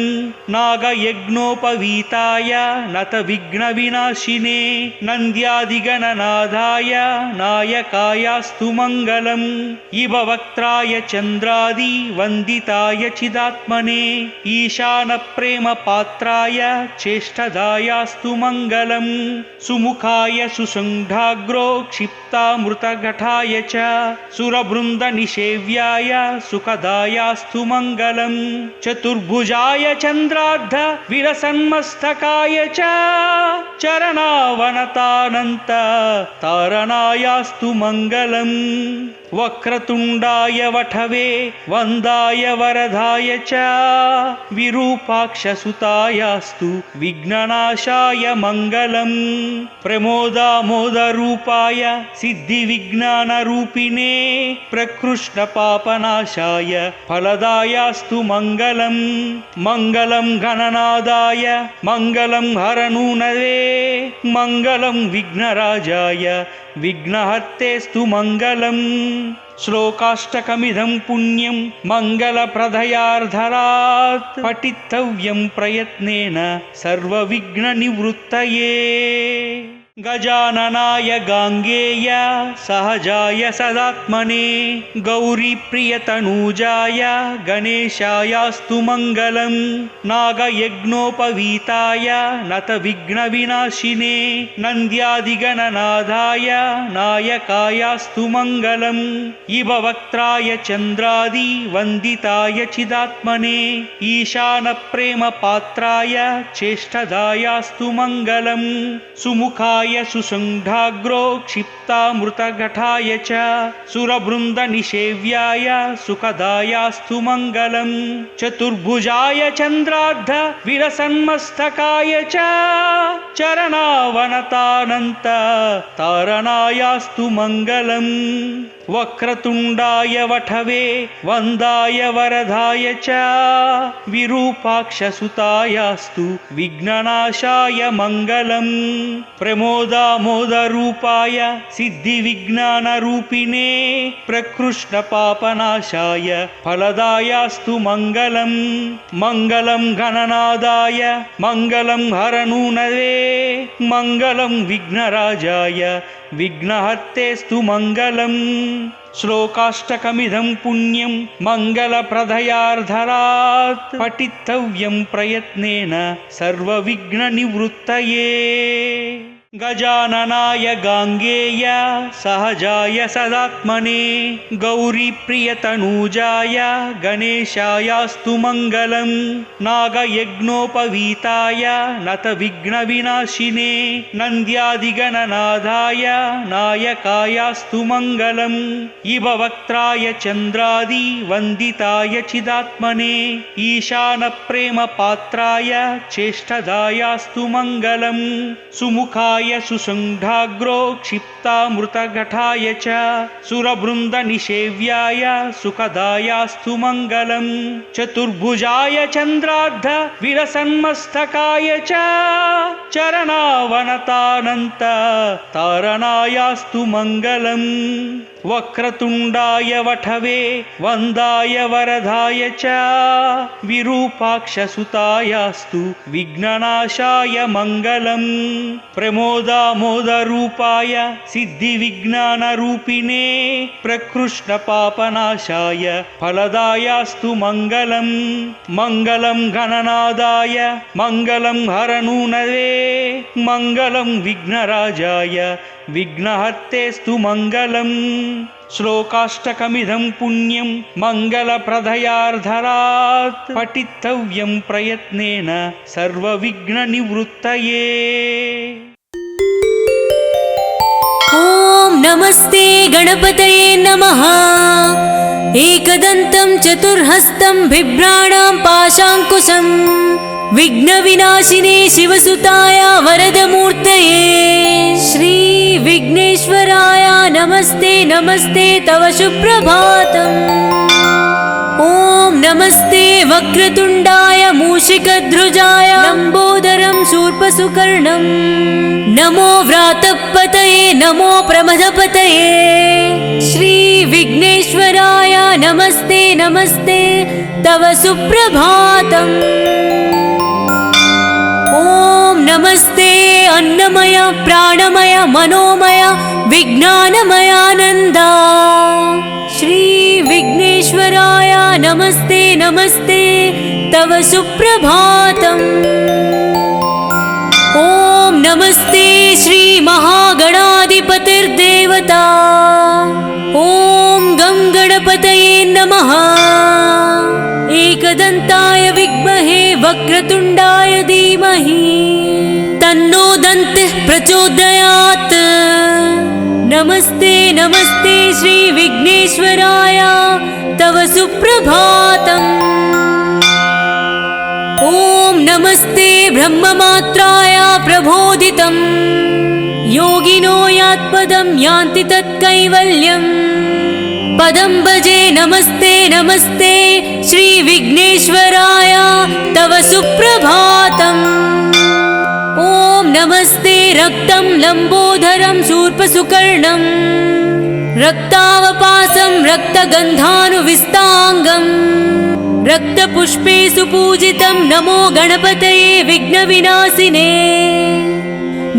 नागयज्ञोपवीताय नतविघ्नविनाशिने नन्द्यादिगणनाथाय नायकायास्तु मङ्गलम् इभवक्त्राय चन्द्रादिवन्दिताय चिदात्मने ईशानप्रेमपात्राय चेष्टदायास्तु मङ्गलम् सुमुखाय सुषुण्डाग्रो क्षिप्तामृतघटाय च सुरवृन्दनिषेव्याय सुखदायास्तु मङ्गलम् चतुर्भुजाय चन्द्रार्ध विरसन्मस्तकाय च चरणावनतानन्त तारणायास्तु मङ्गलम् वक्रतुण्डाय वठवे वन्दाय वरदाय च विरूपाक्षसुतायास्तु विघ्ननाशाय मङ्गलम् प्रमोदामोदरूपाय सिद्धिविज्ञानरूपिणे प्रकृष्टपापनाशाय फलदायास्तु मङ्गलम् मङ्गलं गणनादाय मङ्गलं हरनूनवे मङ्गलं विघ्नराजाय विघ्नहर्तेस्तु मङ्गलम् श्लोकाष्टकमिदं पुण्यं मङ्गलप्रदयार्धरात् पठितव्यं प्रयत्नेन सर्वविघ्ननिवृत्तये गजाननाय गाङ्गेय सहजाय सदात्मने गौरीप्रियतनूजाय गणेशायास्तु मङ्गलं नागयज्ञोपवीताय नतविघ्नविनाशिने नन्द्यादिगणनाथाय नायकायास्तु मङ्गलम् इभवक्त्राय चन्द्रादिवन्दिताय चिदात्मने ईशानप्रेमपात्राय चेष्टदायास्तु मङ्गलम् सुमुखाय सुषुण्डाग्रो क्षिप्तामृतघटाय च सुरवृन्दनिषेव्याय सुखदायास्तु मङ्गलम् चतुर्भुजाय चन्द्रार्ध विरसन्मस्तकाय च चरणावनतानन्त तारणायास्तु मङ्गलम् वक्रतुण्डाय वठवे वन्दाय वरदाय च विरूपाक्षसुतायास्तु विघ्ननाशाय मङ्गलम् प्रमोदामोदरूपाय सिद्धिविज्ञानरूपिणे प्रकृष्टपापनाशाय फलदायास्तु मङ्गलम् मङ्गलं गणनादाय मङ्गलं हरनूनवे मङ्गलं विघ्नराजाय विघ्नहर्तेस्तु मङ्गलम् श्लोकाष्टकमिदं पुण्यं मङ्गलप्रदयार्धरात् पठितव्यं प्रयत्नेन सर्वविघ्ननिवृत्तये गजाननाय गाङ्गेय सहजाय सदात्मने गौरीप्रियतनूजाय गणेशायास्तु मङ्गलम् नागयज्ञोपवीताय नतविघ्नविनाशिने नन्द्यादिगणनाथाय नायकायास्तु मङ्गलम् इववक्त्राय चन्द्रादि वन्दिताय चिदात्मने ईशानप्रेमपात्राय चेष्टदायास्तु मङ्गलम् सुमुखाय सुषुण्डाग्रो क्षिप्तामृतघटाय च सुरवृन्दनिषेव्याय सुखदायास्तु मङ्गलम् चतुर्भुजाय चन्द्रार्ध विलसन्मस्तकाय च चरणावनतानन्त तारणायास्तु मङ्गलम् वक्रतुण्डाय वठवे वन्दाय वरदाय च विरूपाक्षसुतायास्तु विघ्ननाशाय मङ्गलम् प्रमोदामोदरूपाय सिद्धिविज्ञानरूपिणे प्रकृष्णपापनाशाय फलदायास्तु मङ्गलम् मङ्गलं गणनादाय मङ्गलं हरनूनवे मङ्गलं विघ्नराजाय विघ्नहर्तेस्तु मङ्गलम् श्लोकाष्टकमिदं पुण्यं मङ्गलप्रदयार्धरात् पठितव्यं प्रयत्नेन सर्वविघ्ननिवृत्तये। ॐ नमस्ते गणपतये नमः। एकदन्तं चतुर्हस्तं बिभ्राणां पाशाङ्कुशं विघ्नविनाशिने शिवसुताय वरदमूर्तये श्री विघ्नेश्वराय नमस्ते नमस्ते तव सुप्रभातम्। ॐ नमस्ते वक्रतुण्डाय मूषिकध्रुजाय लम्बोदरं शूर्पसुकर्णं नमो व्रातपतये नमो प्रमथपतये श्री विघ्नेश्वराय नमस्ते नमस्ते तव सुप्रभातम्। ॐ नमस्ते अन्नमय प्राणमय मनोमय विज्ञानमयानन्द श्री विघ्नेश्वराय नमस्ते नमस्ते तव सुप्रभातम्। ॐ नमस्ते श्री महागणाधिपतिर्देवता ॐ गं गणपतये नमः। एकदन्ताय विद्महे वक्रतुण्डाय धीमहि तन्नो दन्तिः प्रचोदयात्। नमस्ते नमस्ते श्री विघ्नेश्वराय तव सुप्रभातम्। ॐ नमस्ते ब्रह्ममात्राय प्रबोधितं योगिनो यात्पदं यान्ति तत्कैवल्यम् पदं भजे नमस्ते नमस्ते श्री विघ्नेश्वराय तव सुप्रभातम्। ॐ नमस्ते रक्तं लम्बोदरं शूर्पसुकर्णं रक्तावपासं रक्तगन्धानुविस्ताङ्गं रक्तपुष्पे सुपूजितं नमो गणपतये विघ्नविनाशिने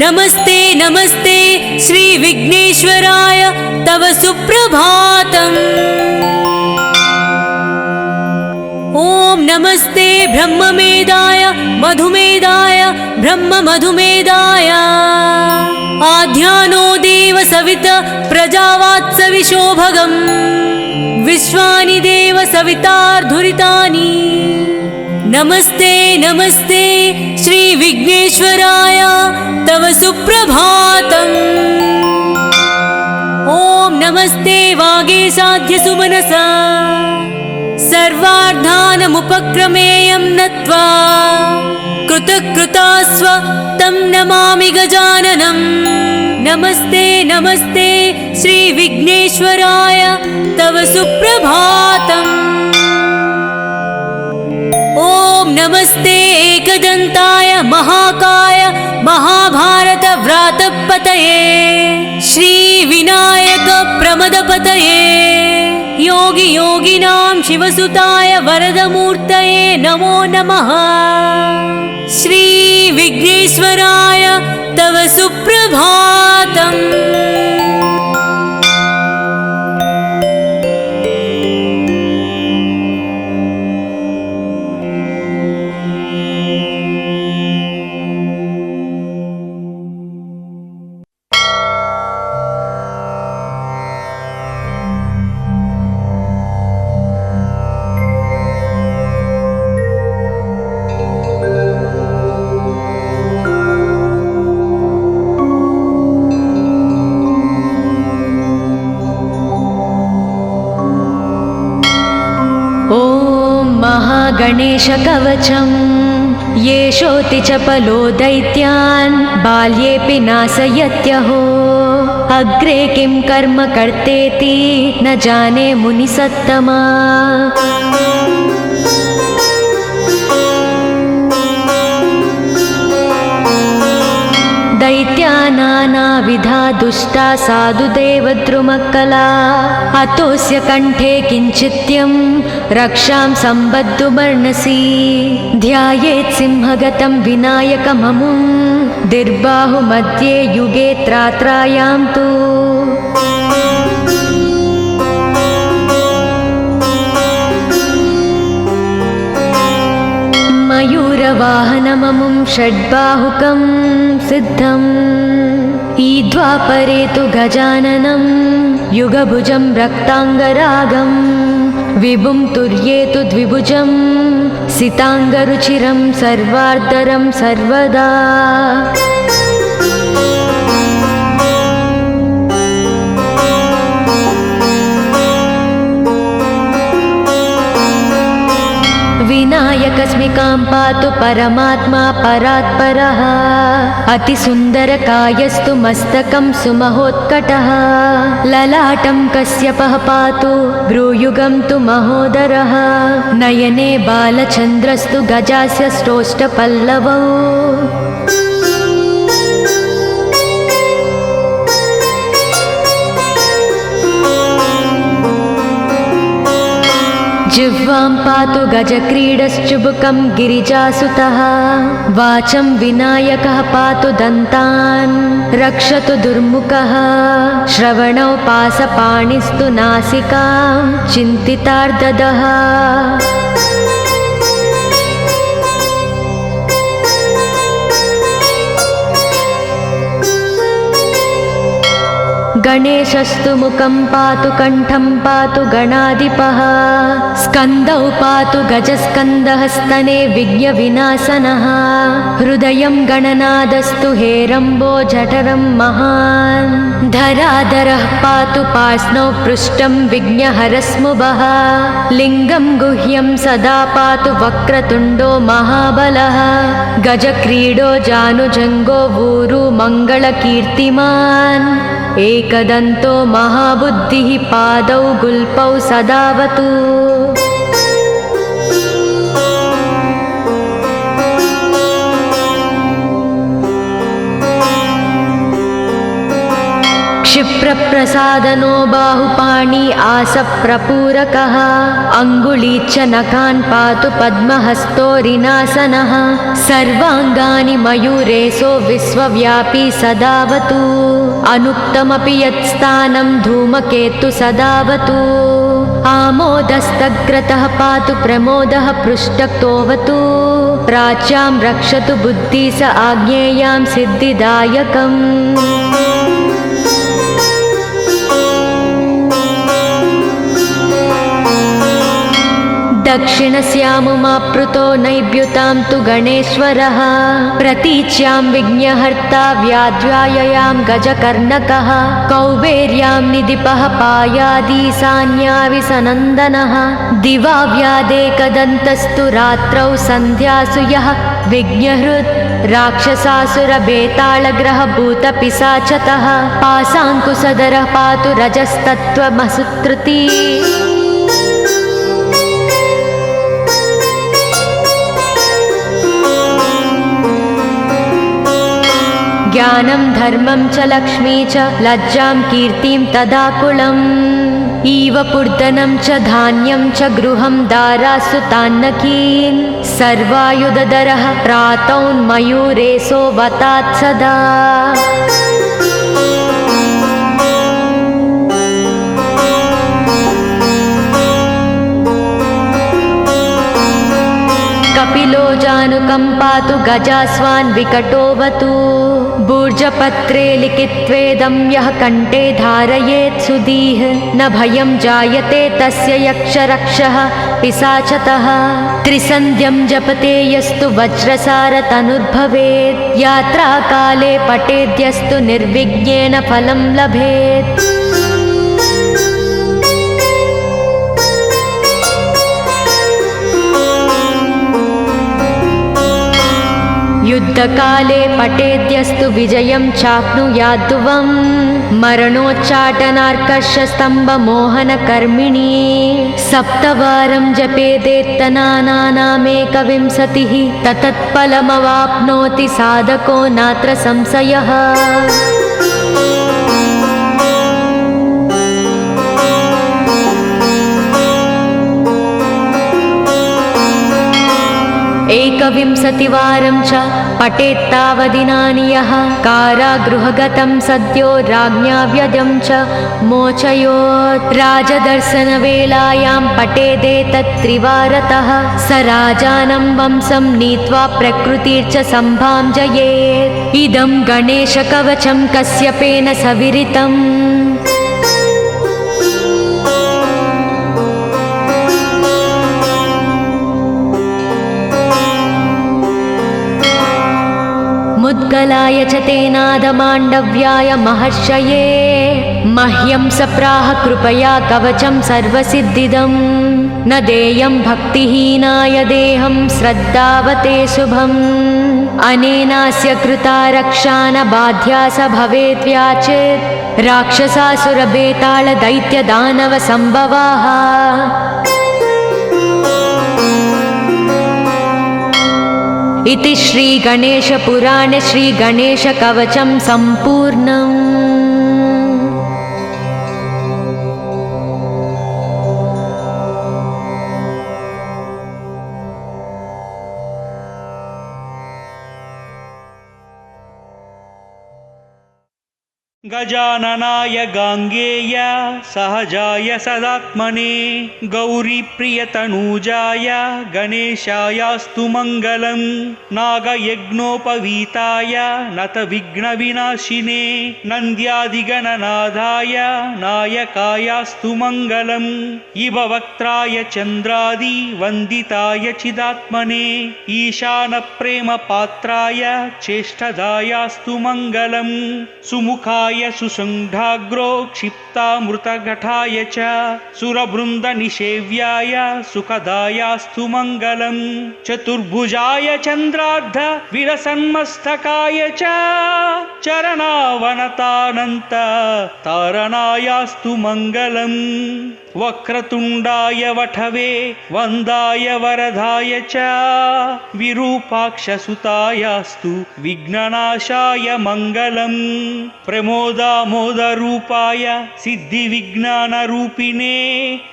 नमस्ते नमस्ते श्री विघ्नेश्वराय तव सुप्रभातम्। ॐ नमस्ते ब्रह्ममेधाय मधुमेधाय ब्रह्ममधुमेधाय आध्यानो देव सवित प्रजावात्सविशोभगं विश्वानि देव सवितार्धुरितानि नमस्ते नमस्ते श्री विघ्नेश्वराय तव सुप्रभातम्। ॐ नमस्ते वागीशाद्यसुमनसा सर्वार्थानमुपक्रमेयं नत्वा कृतकृतास्व तं नमामि गजाननं नमस्ते नमस्ते श्री विघ्नेश्वराय तव सुप्रभातम्। ॐ नमस्ते एकदन्ताय महाकाय महाभारत व्रातपतये श्री विनायक प्रमदपतये योगी योगिनां शिवसुताय वरदमूर्तये नमो नमः। श्री विघ्नेश्वराय तव सुप्रभातम्। महागणेशकवचम् येषोऽति चपलो दैत्यान् बाल्येऽपि नाशयत्यहो अग्रे किं कर्म कर्तेति न जाने मुनिसत्तमा दैत्या नानाविधा दुष्टा साधुदेवद्रुमक्कला अतोऽस्य कण्ठे किञ्चित्यं रक्षां सम्बद्धुमर्णसि ध्यायेत् सिंहगतं विनायकममुं दिर्बाहुमध्ये युगे त्रात्रायां तु मयूरवाहनममुं षड्बाहुकं सिद्धम् ईद्वापरे तु गजाननं युगभुजं रक्ताङ्गरागं विभुं तुर्ये तु द्विभुजं सिताङ्गरुचिरं सर्वार्धरं सर्वदा विनायकस्मिकां पातु परमात्मा परात्परः अतिसुन्दरकायस्तु मस्तकं सुमहोत्कटः ललाटं कश्यपः पातु भ्रूयुगं तु महोदरः नयने बालचन्द्रस्तु गजास्य श्रोष्ठपल्लवौ जिह्वां पातु गजक्रीडश्चुबुकं गिरिजासुतः वाचं विनायकः पातु दन्तान् रक्षतु दुर्मुखः श्रवणौ पासपाणिस्तु नासिकां चिन्तितार्ददः गणेशस्तु मुखं पातु कण्ठं पातु गणाधिपः स्कन्दौ पातु गजस्कन्दः स्तने विघ्नविनाशनः हृदयं गणनादस्तु हेरम्बो जठरं महान् धराधरः पातु पार्ष्णौ पृष्ठं विघ्नहरस्मुभः लिङ्गं गुह्यं सदा पातु वक्रतुण्डो महाबलः गजक्रीडो जानुजङ्गो ऊरु मङ्गलकीर्तिमान् एकदन्तो महाबुद्धिः पादौ गुल्पौ सदावतु क्षिप्रप्रसादनो बाहुपाणि आसप्रपूरकः अङ्गुलीच्च नखान् पातु पद्महस्तोरिनासनः सर्वाङ्गानि मयूरेशो विश्वव्यापी सदावतु अनुक्तमपि यत्स्थानं धूमकेतु सदावतु आमोदस्तग्रतः पातु प्रमोदः पृष्ठक्तोऽवतु प्राच्यां रक्षतु बुद्धि स आज्ञेयां सिद्धिदायकम् दक्षिणस्यामुमाप्लुतो नैव्युतां तु गणेश्वरः प्रतीच्यां विघ्नहर्ता व्याध्याययां गजकर्णकः कौबेर्यां निधिपः पायादीशान्याविसनन्दनः दिवा व्यादेकदन्तस्तु रात्रौ सन्ध्यासु यः विघ्नहृत् राक्षसासुरबेताళग्रहभूतपिशाचतः पाशाङ्कुशधरः पातु रजस्तत्त्वमसुत्कृती ज्ञानं धर्मं च लक्ष्मी च लज्जां कीर्तिं तदाकुलम् इव पूर्धनं च धान्यं च गृहं दारासु तान्नकीन् सर्वायुधधरः प्रातौन्मयूरेशो वतात् सदा कपिलो जानुकं पातु गजास्वान् विकटोऽवतु भूर्जपत्रे लिखित्वेदं यः कण्ठे धारयेत् सुधीः न भयं जायते तस्य यक्षरक्षः पिशाचतः त्रिसन्ध्यं जपते यस्तु वज्रसारतनुर्भवेत् यात्राकाले पठेद्यस्तु निर्विघ्नेन फलं लभेत् युद्धकाले पठेद्यस्तु विजयं चाप्नुयाद्ध्रुवम् मरणोच्चाटनार्कषस्तम्भमोहनकर्मिणी सप्तवारं जपेदेत्तनानामेकविंशतिः ततत्फलमवाप्नोति साधको नात्र संशयः। एकविंशतिवारं च पठेत्तावदिनानि यः कारागृहगतं सद्यो राज्ञा व्यजं च मोचयोत् राजदर्शनवेलायां पठेदेतत्त्रिवारतः स राजानं वंशं नीत्वा प्रकृतिर्च सम्भां जयेत्। इदं गणेशकवचं कश्यपेन सविरितम्। मुद्गलाय च तेनादमाण्डव्याय महर्षये मह्यं सप्राह कृपया कवचं सर्वसिद्धिदं न देयं भक्तिहीनाय देहं श्रद्धावते शुभम् अनेनास्य कृता रक्षा न बाध्या स भवेद्व्याचेत् राक्षसासुरबेताल दैत्यदानव सम्भवाः। इति श्रीगणेशपुराणे श्रीगणेशकवचं सम्पूर्णम्। गजाननाय गाङ्गेय सहजाय सदात्मने गौरीप्रियतनूजाय गणेशायास्तु मङ्गलम् नागयज्ञोपवीताय नतविघ्नविनाशिने नन्द्यादिगणनाथाय नायकायास्तु मङ्गलम् इववक्त्राय चन्द्रादि वन्दिताय चिदात्मने ईशानप्रेमपात्राय चेष्टदायास्तु मङ्गलम् सुमुखाय सुसङ्घाग्रो क्षिप्तामृतघटाय च सुरवृन्दनिषेव्याय सुखदायास्तु मङ्गलम् चतुर्भुजाय चन्द्रार्ध विलसन्मस्तकाय च चरणावनतानन्त तारणायास्तु मङ्गलम् वक्रतुण्डाय वठवे वन्दाय वरदाय च विरूपाक्षसुतायास्तु विघ्ननाशाय मङ्गलम् प्रमोदामोदरूपाय सिद्धिविज्ञानरूपिणे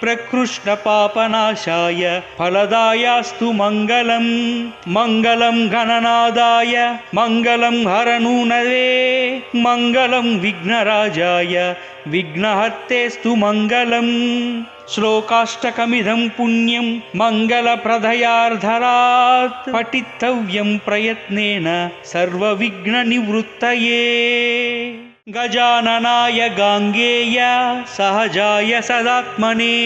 प्रकृष्णपापनाशाय फलदायास्तु मङ्गलम् मङ्गलं गणनादाय मङ्गलं हरनूनवे मङ्गलं विघ्नराजाय विघ्नहर्तेस्तु मङ्गलम् श्लोकाष्टकमिदं पुण्यं मङ्गलप्रदयार्धरात् पठितव्यं प्रयत्नेन सर्वविघ्ननिवृत्तये। गजाननाय गाङ्गेय सहजाय सदात्मने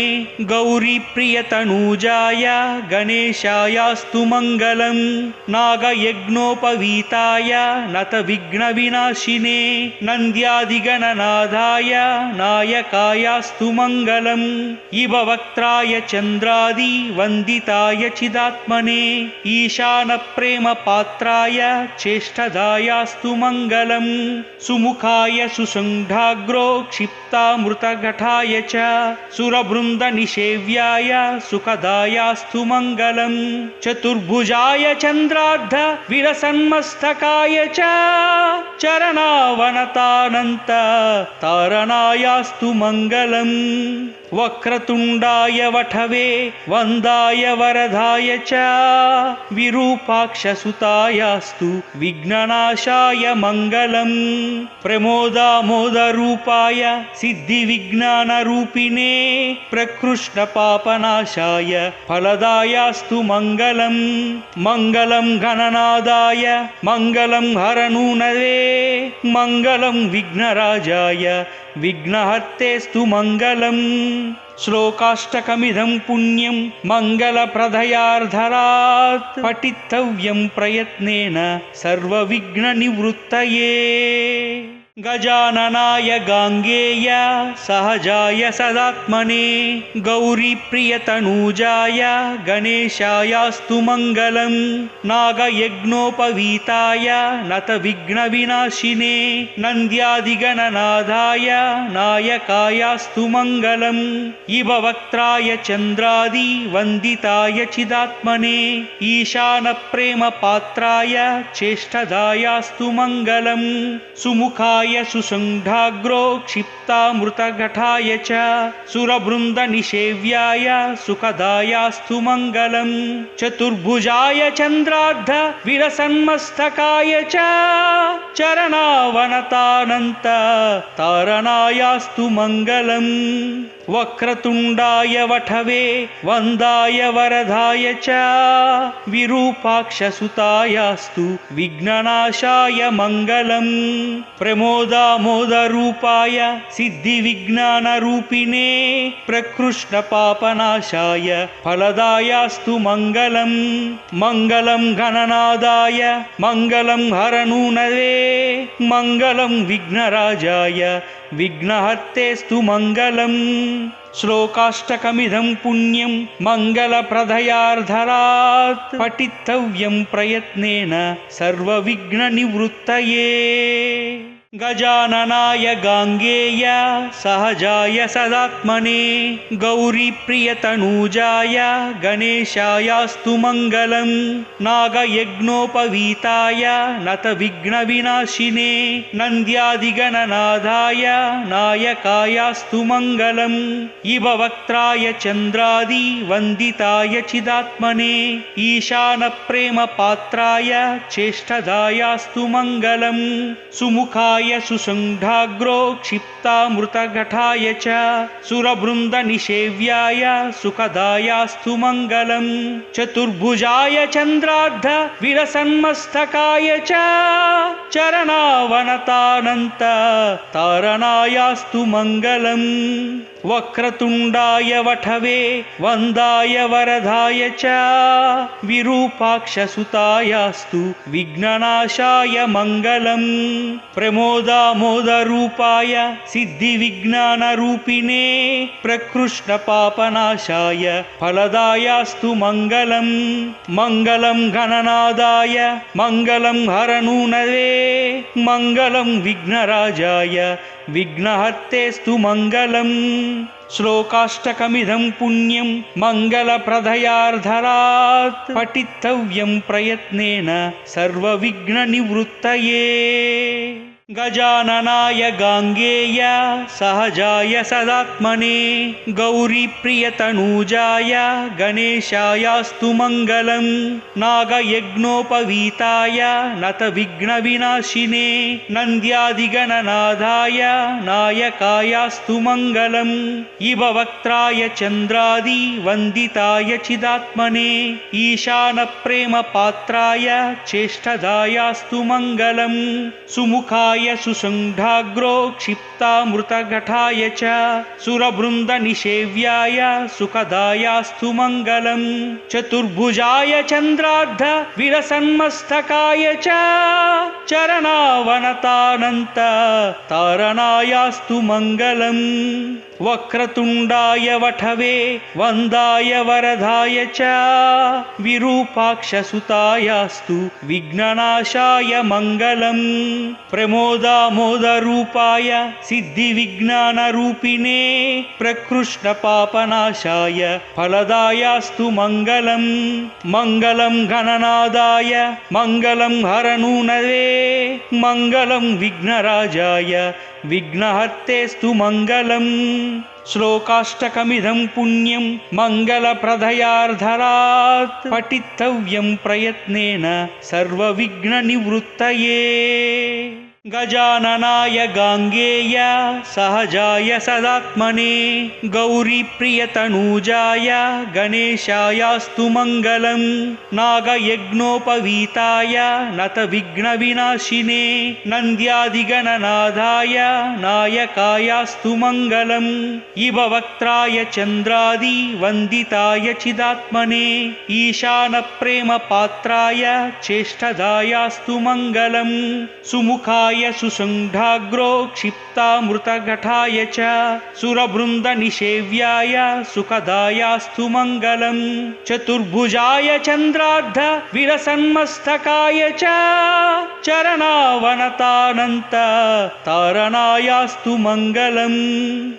गौरीप्रियतनूजाय गणेशायास्तु मङ्गलम् नागयज्ञोपवीताय नतविघ्नविनाशिने नन्द्यादिगणनाथाय नायकायास्तु मङ्गलम् इववक्त्राय चन्द्रादि वन्दिताय चिदात्मने ईशानप्रेमपात्राय चेष्टदायास्तु मङ्गलम् सुमुखाय सुसङ्घाग्रो क्षिप्तामृतघटाय च सुरवृन्दनिषेव्याय सुखदायास्तु मङ्गलम् चतुर्भुजाय चन्द्रार्ध विलसन्मस्तकाय च चरणावनतानन्त तारणायास्तु मङ्गलम् वक्रतुण्डाय वठवे वन्दाय वरदाय च विरूपाक्षसुतायास्तु विघ्ननाशाय मङ्गलम् प्रमोदामोदरूपाय सिद्धिविज्ञानरूपिणे प्रकृष्णपापनाशाय फलदायास्तु मङ्गलम् मङ्गलं गणनादाय मङ्गलं हरनूनवे मङ्गलं विघ्नराजाय विघ्नहर्तेस्तु मङ्गलम् श्लोकाष्टकमिदं पुण्यं मङ्गलप्रदयार्धरात् पठितव्यं प्रयत्नेन सर्वविघ्ननिवृत्तये। गजाननाय गाङ्गेय सहजाय सदात्मने गौरीप्रियतनूजाय गणेशायास्तु मङ्गलम् नागयज्ञोपवीताय नतविघ्नविनाशिने नन्द्यादिगणनाथाय नायकायास्तु मङ्गलम् इव वक्त्राय चन्द्रादि वन्दिताय चिदात्मने ईशानप्रेमपात्राय चेष्टदायास्तु मङ्गलम् सुमुखाय सुसङ्घाग्रो क्षिप्तामृतघटाय च सुरवृन्दनिषेव्याय सुखदायास्तु मङ्गलम् चतुर्भुजाय चन्द्रार्ध विरसन्मस्तकाय च चरणावनतानन्त तारणायास्तु मङ्गलम् वक्रतुण्डाय वठवे वन्दाय वरदाय च विरूपाक्षसुतायास्तु विघ्ननाशाय मङ्गलम् प्रमोदामोदरूपाय सिद्धिविज्ञानरूपिणे प्रकृष्णपापनाशाय फलदायास्तु मङ्गलम् मङ्गलं गणनादाय मङ्गलं हरनूनवे मङ्गलं विघ्नराजाय विघ्नहर्तेस्तु मङ्गलम् श्लोकाष्टकमिदं पुण्यं मङ्गलप्रदयार्धरात् पठितव्यं प्रयत्नेन सर्वविघ्ननिवृत्तये गजाननाय गाङ्गेय सहजाय सदात्मने गौरीप्रियतनूजाय गणेशायास्तु मङ्गलम् नागयज्ञोपवीताय नतविघ्नविनाशिने नन्द्यादिगणनाथाय नायकायास्तु मङ्गलम् इव वक्त्राय चन्द्रादि वन्दिताय चिदात्मने ईशानप्रेमपात्राय चेष्टदायास्तु मङ्गलम् सुमुखाय सुसङ्घाग्रो क्षिप्तामृतघटाय च सुरवृन्दनिषेव्याय सुखदायास्तु मङ्गलम् चतुर्भुजाय चन्द्रार्ध विरसन्मस्तकाय च चरणावनतानन्त तारणायास्तु मङ्गलम् वक्रतुण्डाय वठवे वन्दाय वरदाय च विरूपाक्षसुतायास्तु विघ्ननाशाय मङ्गलम् प्रमोदामोदरूपाय सिद्धिविज्ञानरूपिणे प्रकृष्णपापनाशाय फलदायास्तु मङ्गलम् मङ्गलं गणनादाय मङ्गलं हरनूनवे मङ्गलं विघ्नराजाय विघ्नहर्तेस्तु मङ्गलम् श्लोकाष्टकमिदं पुण्यं मङ्गलप्रदयार्धरात् पठितव्यं प्रयत्नेन सर्वविघ्ननिवृत्तये गजाननाय गाङ्गेय सहजाय सदात्मने गौरीप्रियतनूजाय गणेशायास्तु मङ्गलम् नागयज्ञोपवीताय नतविघ्नविनाशिने नन्द्यादिगणनाथाय नायकायास्तु मङ्गलम् इव वक्त्राय चन्द्रादि वन्दिताय चिदात्मने ईशानप्रेमपात्राय चेष्टदायास्तु मङ्गलम् सुमुखाय सुसङ्घाग्रो क्षिप्तामृतघटाय च सुरवृन्दनिषेव्याय सुखदायास्तु मङ्गलम् चतुर्भुजाय चन्द्रार्ध विरसन्मस्तकाय च चरणावनतानन्त तारणायास्तु मङ्गलम् वक्रतुण्डाय वठवे वन्दाय वरदाय च विरूपाक्षसुतायास्तु विघ्ननाशाय मङ्गलम् प्रमोदामोदरूपाय सिद्धिविज्ञानरूपिणे प्रकृष्णपापनाशाय फलदायास्तु मङ्गलम् मङ्गलं गणनादाय मङ्गलं हरनूनवे मङ्गलं विघ्नराजाय विघ्नहर्तेस्तु मङ्गलम् श्लोकाष्टकमिदं पुण्यं मङ्गलप्रदयार्धरात् पठितव्यं प्रयत्नेन सर्वविघ्ननिवृत्तये गजाननाय गाङ्गेय सहजाय सदात्मने गौरीप्रियतनूजाय गणेशायास्तु मङ्गलम् नागयज्ञोपवीताय नतविघ्नविनाशिने नन्द्यादिगणनाथाय नायकायास्तु मङ्गलम् इव वक्त्राय चन्द्रादि वन्दिताय चिदात्मने ईशानप्रेमपात्राय चेष्टदायास्तु मङ्गलम् सुमुखाय सुमुखाय सुशुण्ढाग्रो क्षिप्तामृतघटाय च सुरवृन्दनिषेव्याय सुखदायास्तु मङ्गलम् चतुर्भुजाय चन्द्रार्ध विलसन्मस्तकाय च चरणावनतानन्त तारणायास्तु मङ्गलम्।